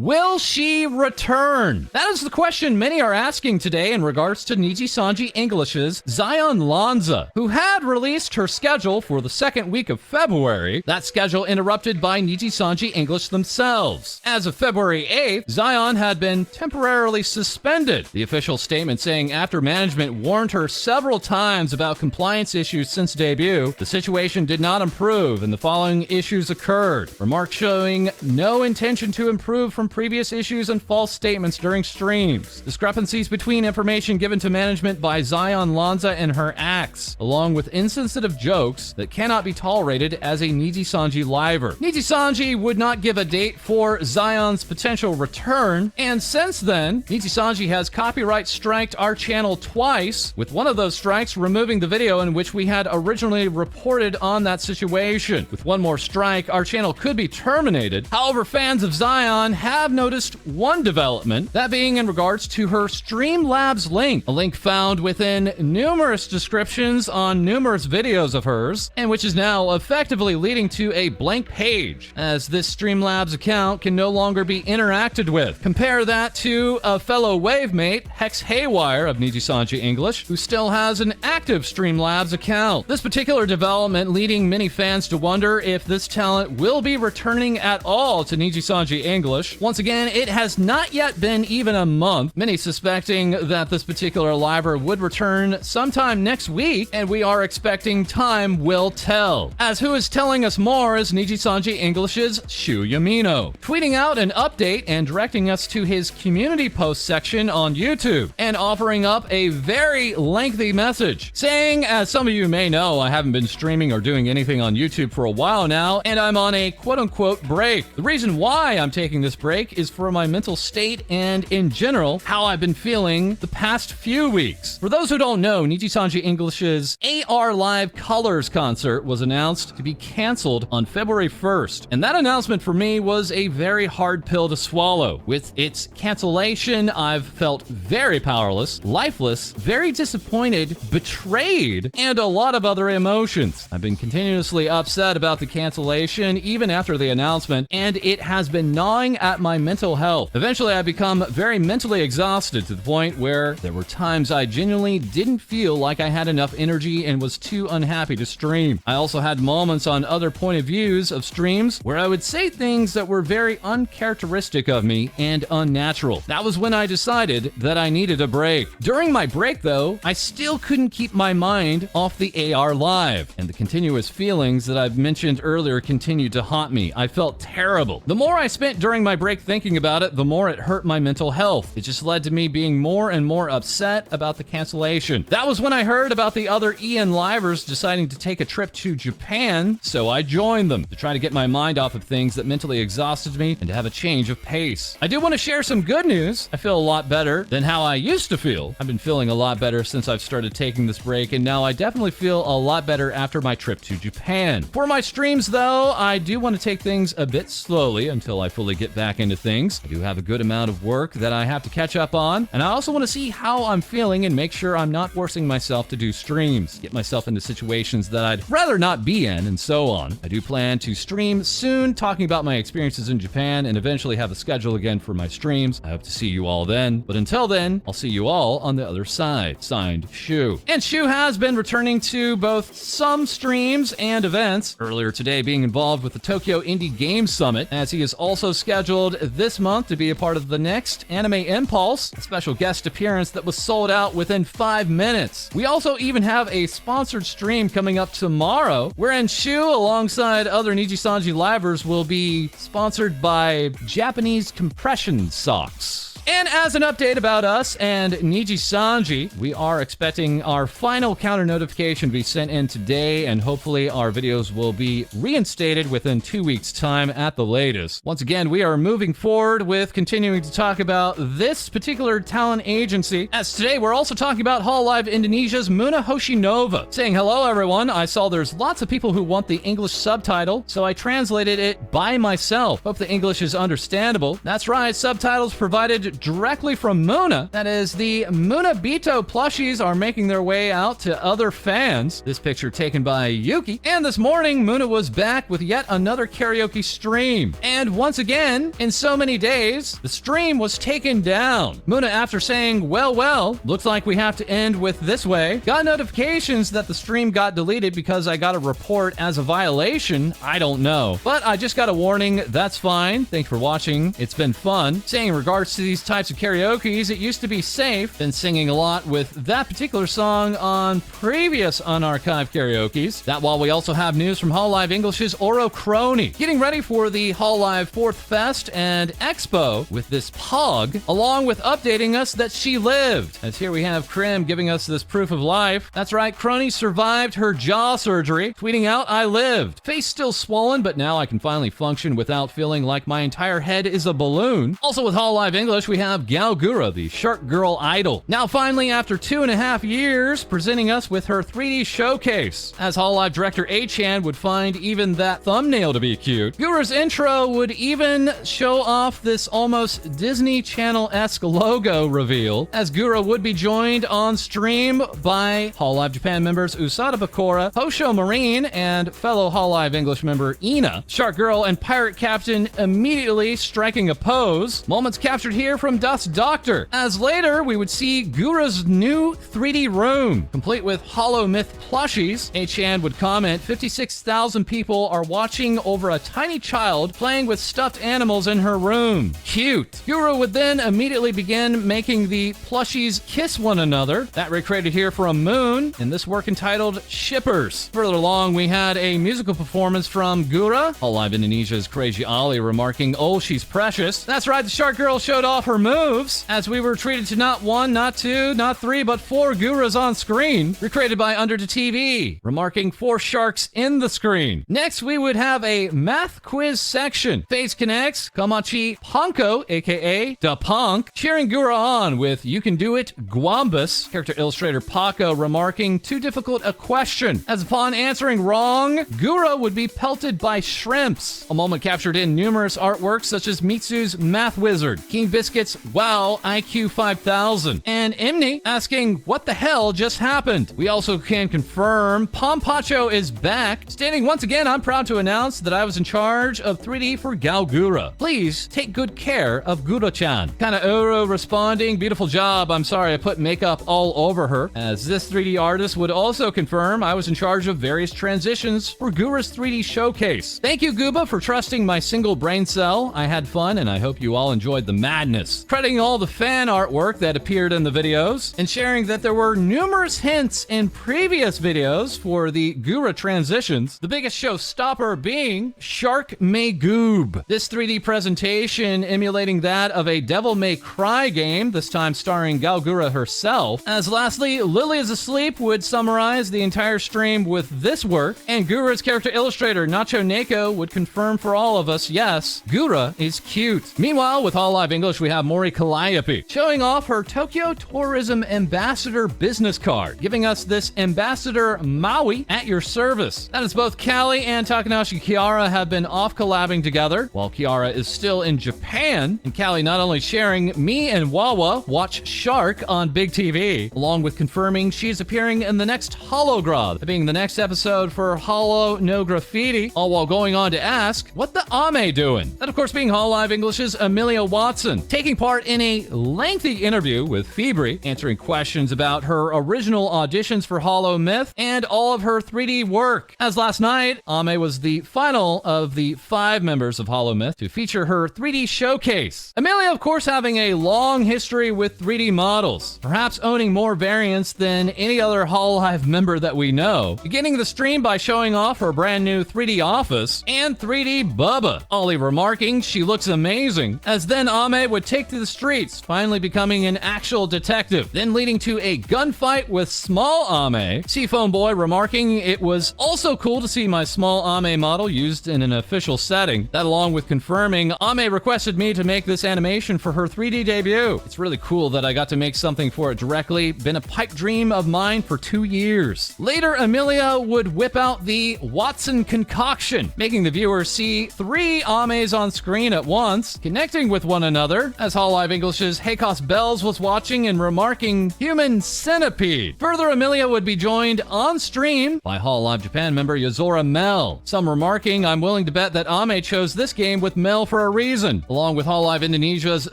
Will she return? That is the question many are asking today in regards to Nijisanji English's Zaion LanZa, who had released her schedule for the second week of February, that schedule interrupted by Nijisanji English themselves. As of February 8th, Zaion had been temporarily suspended, the official statement saying after management warned her several times about compliance issues since debut, the situation did not improve and the following issues occurred. Remarks showing no intention to improve from previous issues and false statements during streams. Discrepancies between information given to management by Zaion LanZa and her acts, along with insensitive jokes that cannot be tolerated as a Nijisanji liver. Nijisanji would not give a date for Zaion's potential return, and since then, Nijisanji has copyright striked our channel twice, with one of those strikes removing the video in which we had originally reported on that situation. With one more strike, our channel could be terminated. However, fans of Zaion have noticed one development, that being in regards to her Streamlabs link, a link found within numerous descriptions on numerous videos of hers, and which is now effectively leading to a blank page, as this Streamlabs account can no longer be interacted with. Compare that to a fellow wavemate, Hex Haywire of Nijisanji English, who still has an active Streamlabs account. This particular development leading many fans to wonder if this talent will be returning at all to Nijisanji English. Once again, it has not yet been even a month, many suspecting that this particular liver would return sometime next week, and we are expecting time will tell. As who is telling us more is Nijisanji English's Shu Yamino, tweeting out an update and directing us to his community post section on YouTube, and offering up a very lengthy message, saying, as some of you may know, I haven't been streaming or doing anything on YouTube for a while now, and I'm on a quote-unquote break. The reason why I'm taking this break is for my mental state and, in general, how I've been feeling the past few weeks. For those who don't know, Nijisanji English's AR Live Colors concert was announced to be canceled on February 1st, and that announcement for me was a very hard pill to swallow. With its cancellation, I've felt very powerless, lifeless, very disappointed, betrayed, and a lot of other emotions. I've been continuously upset about the cancellation even after the announcement, and it has been gnawing at my mental health. Eventually, I've become very mentally exhausted to the point where there were times I genuinely didn't feel like I had enough energy and was too unhappy to stream. I also had moments on other point of views of streams where I would say things that were very uncharacteristic of me and unnatural. That was when I decided that I needed a break. During my break, though, I still couldn't keep my mind off the AR Live, and the continuous feelings that I've mentioned earlier continued to haunt me. I felt terrible. The more I spent during my break thinking about it, the more it hurt my mental health. It just led to me being more and more upset about the cancellation. That was when I heard about the other Ian Livers deciding to take a trip to Japan, so I joined them to try to get my mind off of things that mentally exhausted me and to have a change of pace. I do want to share some good news. I feel a lot better than how I used to feel. I've been feeling a lot better since I've started taking this break, and now I definitely feel a lot better after my trip to Japan. For my streams, though, I do want to take things a bit slowly until I fully get back into things. I do have a good amount of work that I have to catch up on, and I also want to see how I'm feeling and make sure I'm not forcing myself to do streams, get myself into situations that I'd rather not be in, and so on. I do plan to stream soon, talking about my experiences in Japan, and eventually have a schedule again for my streams. I hope to see you all then, but until then, I'll see you all on the other side. Signed, Shu. And Shu has been returning to both some streams and events, earlier today being involved with the Tokyo Indie Game Summit, as he is also scheduled this month to be a part of the next Anime Impulse, a special guest appearance that was sold out within 5 minutes. We also even have a sponsored stream coming up tomorrow, wherein Shu, alongside other Nijisanji livers, will be sponsored by Japanese compression socks. And as an update about us and Nijisanji, we are expecting our final counter notification to be sent in today, and hopefully our videos will be reinstated within 2 weeks' time at the latest. Once again, we are moving forward with continuing to talk about this particular talent agency, as today we're also talking about Hololive Indonesia's Moona Hoshinova, saying, "Hello everyone, I saw there's lots of people who want the English subtitle, so I translated it by myself. Hope the English is understandable. That's right, subtitles provided captured directly from Moona. That is, the Moona Bito plushies are making their way out to other fans. This picture taken by Yuki. And this morning, Moona was back with yet another karaoke stream. And once again, in so many days, the stream was taken down. Moona, after saying, well, looks like we have to end with this way, got notifications that the stream got deleted because I got a report as a violation. I don't know. But I just got a warning. That's fine. Thanks for watching. It's been fun. Saying in regards to these types of karaokes, it used to be safe. Been singing a lot with that particular song on previous unarchived karaokes. That while we also have news from HoloLive English's Ouro Kronii, getting ready for the HoloLive 4th Fest and Expo with this pog, along with updating us that she lived. As here we have Krim giving us this proof of life. That's right, Kronii survived her jaw surgery, tweeting out, "I lived. Face still swollen, but now I can finally function without feeling like my entire head is a balloon." Also with HoloLive English, we have Gawr, the Shark Girl idol. Now finally, after 2.5 years, presenting us with her 3D showcase. As HoloLive director A-chan would find even that thumbnail to be cute. Gura's intro would even show off this almost Disney Channel-esque logo reveal, as Gura would be joined on stream by HoloLive Japan members Usada Bakura, Hosho Marine, and fellow HoloLive English member Ina. Shark Girl and Pirate Captain immediately striking a pose. Moments captured here from Dust Doctor, as later we would see Gura's new 3D room, complete with HoloMyth plushies. A-chan would comment, 56,000 people are watching over a tiny child playing with stuffed animals in her room. Cute. Gura would then immediately begin making the plushies kiss one another. That recreated here from Moon in this work entitled Shippers. Further along, we had a musical performance from Gura, HoloLive Indonesia's Crazy Ali remarking, "Oh, she's precious." That's right, the Shark Girl showed off her moves, as we were treated to not one, not two, not three, but 4 Guras on screen, recreated by Under the TV, remarking 4 sharks in the screen. Next, we would have a math quiz section. Face connects, Kamachi Ponko, aka Da Punk, cheering Gura on with "You can do it, Guambus." Character illustrator Paco remarking, "Too difficult a question," as upon answering wrong, Gura would be pelted by shrimps. A moment captured in numerous artworks such as Mitsu's Math Wizard, King Biscuit's Wow IQ 5000, and Imni asking, "What the hell just happened?" We also can confirm Pompacho is back, stating, "Once again, I'm proud to announce that I was in charge of 3D for Gawr. Please take good care of Gura-chan." Kinda Ouro responding, "Beautiful job. I'm sorry I put makeup all over her." As this 3D artist would also confirm, "I was in charge of various transitions for Gura's 3D showcase. Thank you, Guba, for trusting my single brain cell. I had fun, and I hope you all enjoyed the madness." Crediting all the fan artwork that appeared in the videos, and sharing that there were numerous hints in previous videos for the Gura transitions, the biggest showstopper being Shark May Goob. This 3D presentation emulating that of a Devil May Cry game, this time starring Gawr herself. As lastly, Lily is Asleep would summarize the entire stream with this work, and Gura's character illustrator Nacho Neko would confirm for all of us, yes, Gura is cute. Meanwhile, with HoloLive English, we have Mori Calliope showing off her Tokyo Tourism Ambassador business card, giving us this Ambassador Maui at your service. That is, both Callie and Takanashi Kiara have been off collabing together, while Kiara is still in Japan, and Callie not only sharing me and Wawa watch Shark on Big TV, along with confirming she's appearing in the next HoloGra, being the next episode for Holo No Graffiti, all while going on to ask, "What the Ame doing?" That, of course, being HoloLive English's Amelia Watson, taking part in a lengthy interview with Fibri, answering questions about her original auditions for HoloMyth and all of her 3D work. As last night, Ame was the final of the 5 members of HoloMyth to feature her 3D showcase. Amelia, of course, having a long history with 3D models, perhaps owning more variants than any other HoloLive member that we know, beginning the stream by showing off her brand new 3D office and 3D Bubba, Ollie remarking she looks amazing, as then Ame would take to the streets, finally becoming an actual detective, then leading to a gunfight with small Ame, Seafoam Boy remarking it was also cool to see my small Ame model used in an official setting. That, along with confirming Ame requested me to make this animation for her 3D debut. It's really cool that I got to make something for it directly, been a pipe dream of mine for 2 years. Later, Amelia would whip out the Watson concoction, making the viewer see 3 Ames on screen at once, connecting with one another, as HoloLive English's Heikos Bells was watching and remarking, "Human centipede." Further, Amelia would be joined on stream by HoloLive Japan member Yozora Mel. Some remarking, "I'm willing to bet that Ame chose this game with Mel for a reason." Along with HoloLive Indonesia's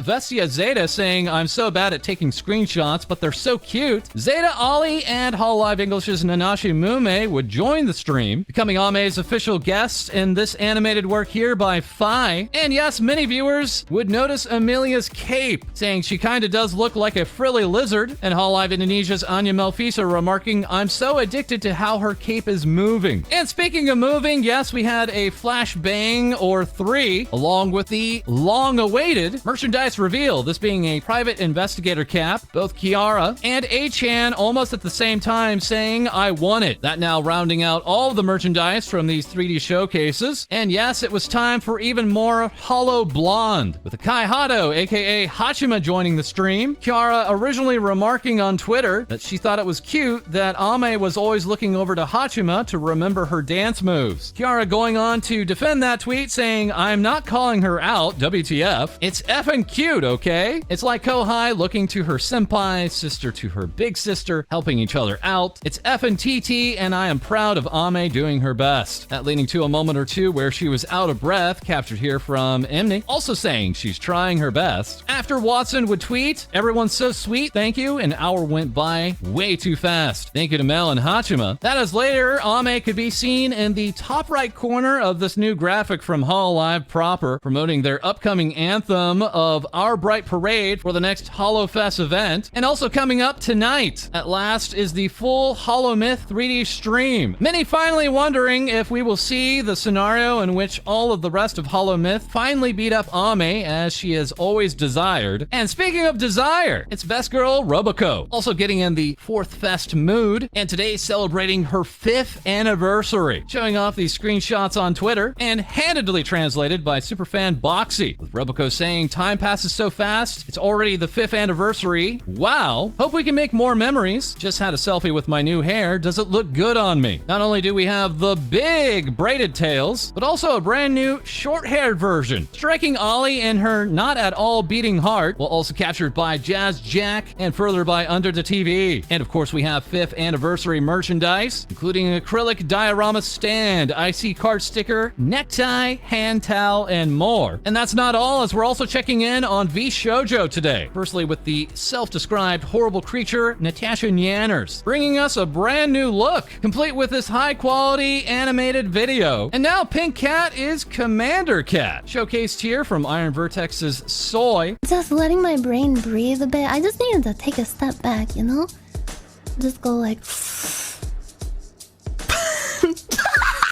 Vestia Zeta saying, "I'm so bad at taking screenshots, but they're so cute." Zeta Ali and HoloLive English's Nanashi Mume would join the stream, becoming Ame's official guests in this animated work here by Phi. And yes, many viewers would notice Amelia's cape, saying she kinda does look like a frilly lizard, and HoloLive Indonesia's Anya Melfisa remarking, "I'm so addicted to how her cape is moving." And speaking of moving, yes, we had a flashbang or 3, along with the long-awaited merchandise reveal, this being a private investigator cap, both Kiara and A-chan almost at the same time saying, "I want it." That now rounding out all of the merchandise from these 3D showcases. And yes, it was time for even more Holo Blonde, with Akai Hato, aka Hachima, joining the stream. Kiara originally remarking on Twitter that she thought it was cute that Ame was always looking over to Hachima to remember her dance moves. Kiara going on to defend that tweet saying, "I'm not calling her out, WTF. It's effing cute, okay? It's like Kohai looking to her senpai, sister to her big sister, helping each other out. It's effing TT, and I am proud of Ame doing her best." That leading to a moment or two where she was out of breath, captured here from Emni, also saying she's trying her best. After Watson would tweet, "Everyone's so sweet, thank you," an hour went by way too fast. Thank you to Mel and Hachima. That is later, Ame could be seen in the top right corner of this new graphic from HoloLive proper, promoting their upcoming anthem of Our Bright Parade for the next HoloFest event. And also coming up tonight, at last, is the full HoloMyth 3D stream. Many finally wondering if we will see the scenario in which all of the rest of HoloMyth finally beat up Ame as she has always desired. And speaking of desire, it's best girl Roboco, also getting in the 4th Fest mood, and today celebrating her 5th anniversary, showing off these screenshots on Twitter, and handedly translated by superfan Boxy, with Roboco saying, "Time passes so fast, it's already the 5th anniversary. Wow, hope we can make more memories. Just had a selfie with my new hair. Does it look good on me?" Not only do we have the big braided tails, but also a brand new short-haired version, striking Ollie in her not at all beating heart, while also captured by Jazz Jack and further by Under the TV. And of course we have 5th anniversary merchandise, including an acrylic diorama stand, IC card sticker, necktie, hand towel, and more. And that's not all, as we're also checking in on VShojo today. Firstly with the self-described horrible creature, Nyatasha Nyanners, bringing us a brand new look, complete with this high-quality animated video. And now Pink Cat is Commander Cat, showcased here from Iron Vertex's Soy. Just letting my brain breathe a bit. I just needed to take a step back, you know? Just go like...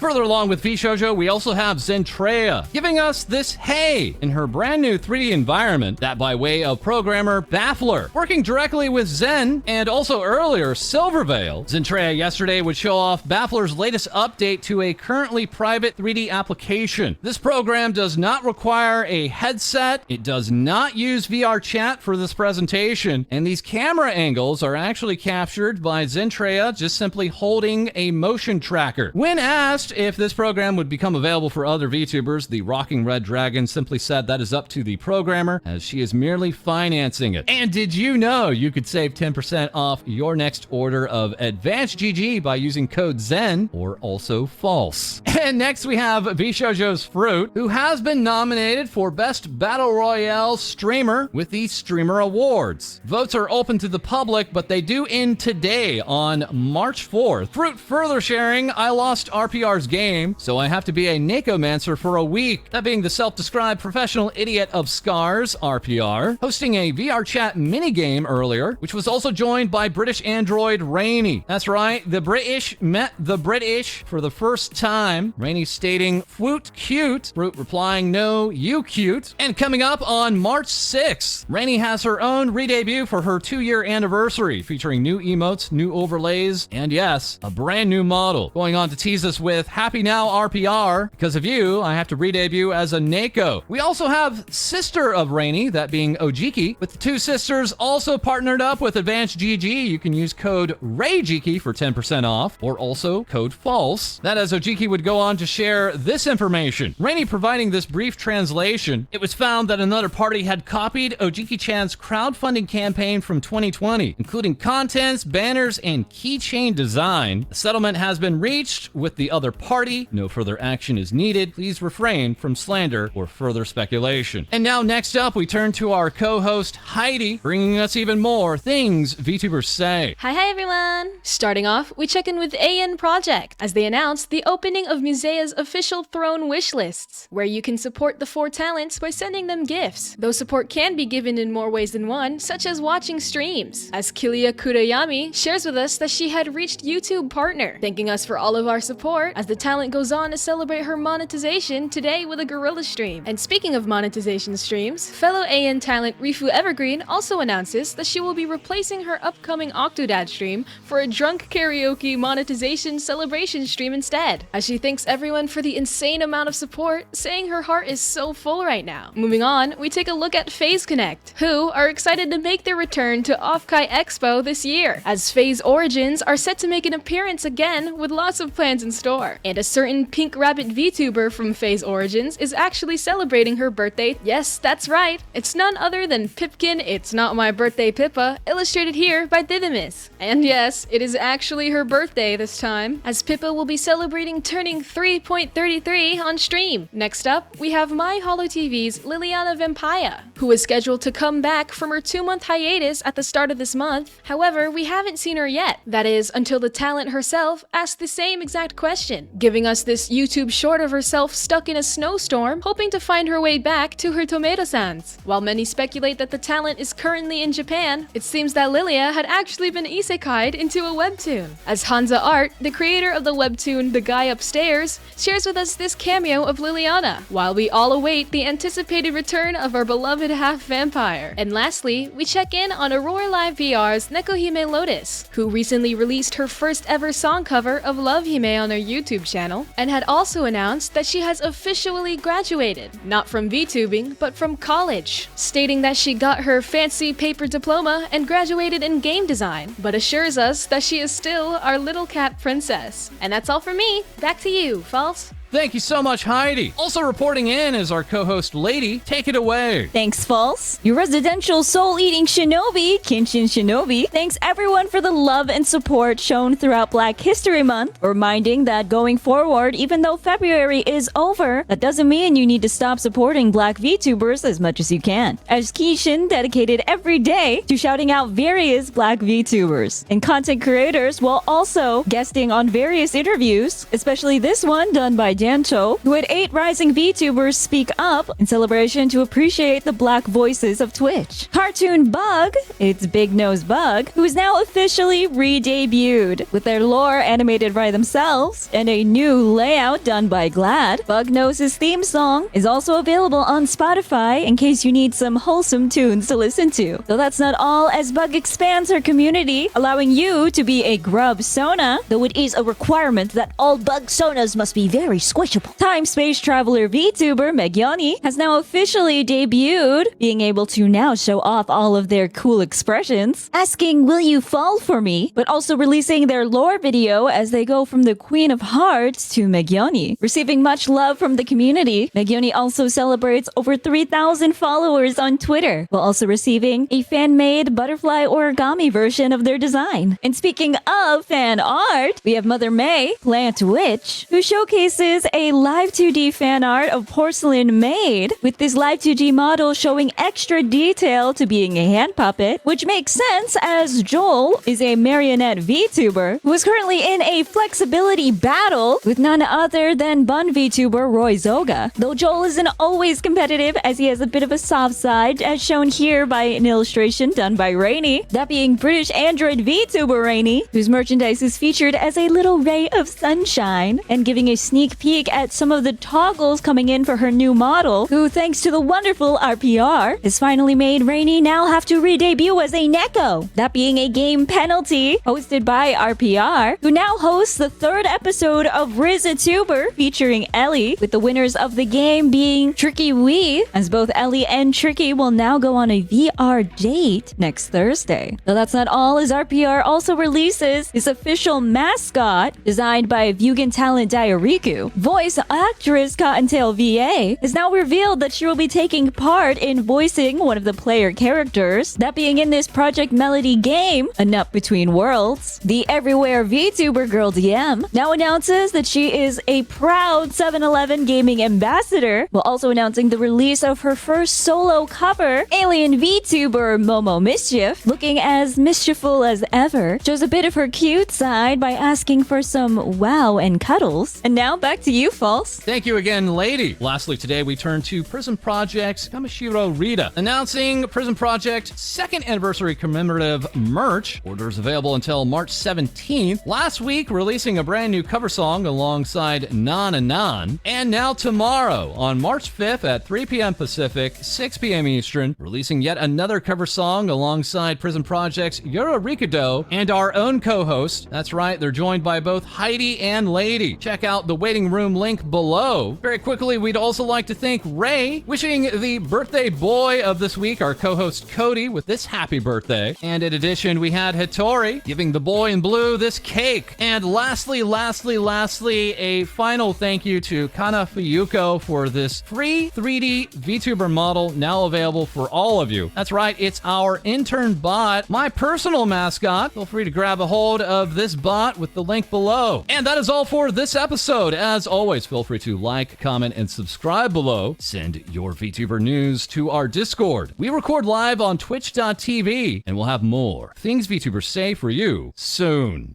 Further along with VShojo, we also have Zentanya, giving us this Hey in her brand new 3D environment, that by way of programmer Baffler, working directly with Zen, and also earlier Silverveil. Zentanya yesterday would show off Baffler's latest update to a currently private 3D application. This program does not require a headset, it does not use VR chat for this presentation, and these camera angles are actually captured by Zentanya just simply holding a motion tracker. When asked if this program would become available for other VTubers, the Rocking Red Dragon simply said that is up to the programmer, as she is merely financing it. And did you know you could save 10% off your next order of Advanced GG by using code ZEN, or also false? And next we have VShojo's Froot, who has been nominated for Best Battle Royale Streamer with the Streamer Awards. Votes are open to the public, but they do end today on March 4th. Froot further sharing, "I lost RPR's game, so I have to be a Nekomancer for a week." That being the self-described professional idiot of scars, RPR, hosting a VR chat minigame earlier, which was also joined by British android Reiny. That's right, the British met the British for the first time. Reiny stating, "Froot cute," Froot replying, "No, you cute." And coming up on March 6th, Reiny has her own re-debut for her 2-year anniversary, featuring new emotes, new overlays, and yes, a brand new model. Going on to tease us with with Happy Now RPR. Because of you, I have to re-debut as a Neko. We also have sister of Reiny, that being Ojiki. With the two sisters also partnered up with Advanced GG, you can use code RAYJIKI for 10% off, or also code FALSE. That as Ojiki would go on to share this information. Reiny providing this brief translation, it was found that another party had copied Ojiki-chan's crowdfunding campaign from 2020, including contents, banners, and keychain design. A settlement has been reached with the other party. No further action is needed. Please refrain from slander or further speculation. And now next up, we turn to our co-host Hai-Dee, bringing us even more things VTubers say. Hi everyone! Starting off, we check in with AN Project, as they announced the opening of Musea's official throne wish lists, where you can support the 4 talents by sending them gifts. Though support can be given in more ways than one, such as watching streams, as Kilia Kurayami shares with us that she had reached YouTube Partner, thanking us for all of our support, as the talent goes on to celebrate her monetization today with a gorilla stream. And speaking of monetization streams, fellow AN talent Rifu Evergreen also announces that she will be replacing her upcoming Octodad stream for a drunk karaoke monetization celebration stream instead, as she thanks everyone for the insane amount of support, saying her heart is so full right now. Moving on, we take a look at FaZe Connect, who are excited to make their return to Offkai Expo this year, as FaZe Origins are set to make an appearance again with lots of plans in store. And a certain Pink Rabbit VTuber from FaZe Origins is actually celebrating her birthday. Yes, that's right. It's none other than Pipkin It's Not My Birthday Pippa, illustrated here by Didymus. And yes, it is actually her birthday this time, as Pippa will be celebrating turning 3.33 on stream. Next up, we have My Holo TV's Liliana Vampaya, who is scheduled to come back from her 2-month hiatus at the start of this month. However, we haven't seen her yet. That is, until the talent herself asked the same exact question, giving us this YouTube short of herself stuck in a snowstorm, hoping to find her way back to her tomato-sans. While many speculate that the talent is currently in Japan, it seems that Lilia had actually been isekai'd into a webtoon, as Hansa Art, the creator of the webtoon The Guy Upstairs, shares with us this cameo of Liliana, while we all await the anticipated return of our beloved half-vampire. And lastly, we check in on Aurora Live VR's Nekohime Lotus, who recently released her first ever song cover of Love Hime on her YouTube channel, and had also announced that she has officially graduated, not from VTubing, but from college, stating that she got her fancy paper diploma and graduated in game design, but assures us that she is still our little cat princess. And that's all for me. Back to you, False. Thank you so much, Hai-Dee. Also reporting in is our co-host Lae-Dee. Take it away. Thanks, False. Your residential soul-eating shinobi, Kenshin Shinobi, thanks everyone for the love and support shown throughout Black History Month, reminding that going forward, even though February is over, that doesn't mean you need to stop supporting Black VTubers as much as you can, as Kishin dedicated every day to shouting out various Black VTubers and content creators, while also guesting on various interviews, especially this one done by Jancho, who had 8 rising VTubers speak up in celebration to appreciate the Black voices of Twitch. Cartoon Bug, it's Big Nose Bug, who is now officially re-debuted, with their lore animated by themselves and a new layout done by Glad. Bug Nose's theme song is also available on Spotify in case you need some wholesome tunes to listen to. Though that's not all, as Bug expands her community, allowing you to be a grub Sona, though it is a requirement that all Bug Sonas must be very squishable. Time Space Traveler VTuber Megyeoni has now officially debuted, being able to now show off all of their cool expressions, asking "Will you fall for me?" but also releasing their lore video as they go from the Queen of Hearts to Megyeoni. Receiving much love from the community, Megyeoni also celebrates over 3,000 followers on Twitter, while also receiving a fan-made butterfly origami version of their design. And speaking of fan art, we have Mother May, Plant Witch, who showcases a live 2D fan art of Porcelain Maid, with this live 2D model showing extra detail to being a hand puppet, which makes sense as Joel is a marionette VTuber who is currently in a flexibility battle with none other than Bun VTuber Roy Zoga. Though Joel isn't always competitive, as he has a bit of a soft side, as shown here by an illustration done by Reiny, that being British Android VTuber Reiny, whose merchandise is featured as a little ray of sunshine, and giving a sneak peek peek at some of the toggles coming in for her new model, who, thanks to the wonderful RPR, has finally made Reiny now have to re-debut as a Neko. That being a game penalty, hosted by RPR, who now hosts the 3rd episode of VTuber featuring Ellie, with the winners of the game being Tricky Wee, as both Ellie and Tricky will now go on a VR date next Thursday. Though that's not all, as RPR also releases his official mascot, designed by Vugan talent Diariku. Voice actress Cottontail VA has now revealed that she will be taking part in voicing one of the player characters, that being in this Project Melody game, A Nut Between Worlds. The everywhere VTuber girl DM now announces that she is a proud 7-Eleven gaming ambassador, while also announcing the release of her first solo cover. Alien VTuber Momo Mischief, looking as mischieful as ever, shows a bit of her cute side by asking for some wow and cuddles. And now back to you, False. Thank you again, Lae-Dee. Lastly, today we turn to Prism Project's Kamishiro Rita, announcing Prism Project 2nd anniversary commemorative merch. Orders available until March 17th. Last week, releasing a brand new cover song alongside Nan and Nan. And now tomorrow, on March 5th at 3 p.m. Pacific, 6 p.m. Eastern, releasing yet another cover song alongside Prism Project's Yura Rikudo and our own co-host. That's right, they're joined by both Hai-Dee and Lae-Dee. Check out the waiting room link below. Very quickly, we'd also like to thank Ray, wishing the birthday boy of this week, our co-host Cody, with this happy birthday. And in addition, we had Hattori giving the boy in blue this cake. And lastly, a final thank you to Kana Fuyuko for this free 3D VTuber model now available for all of you. That's right, it's our intern bot, my personal mascot. Feel free to grab a hold of this bot with the link below. And that is all for this episode. As always, feel free to like, comment, and subscribe below. Send your VTuber news to our Discord. We record live on twitch.tv, and we'll have more things VTubers say for you soon.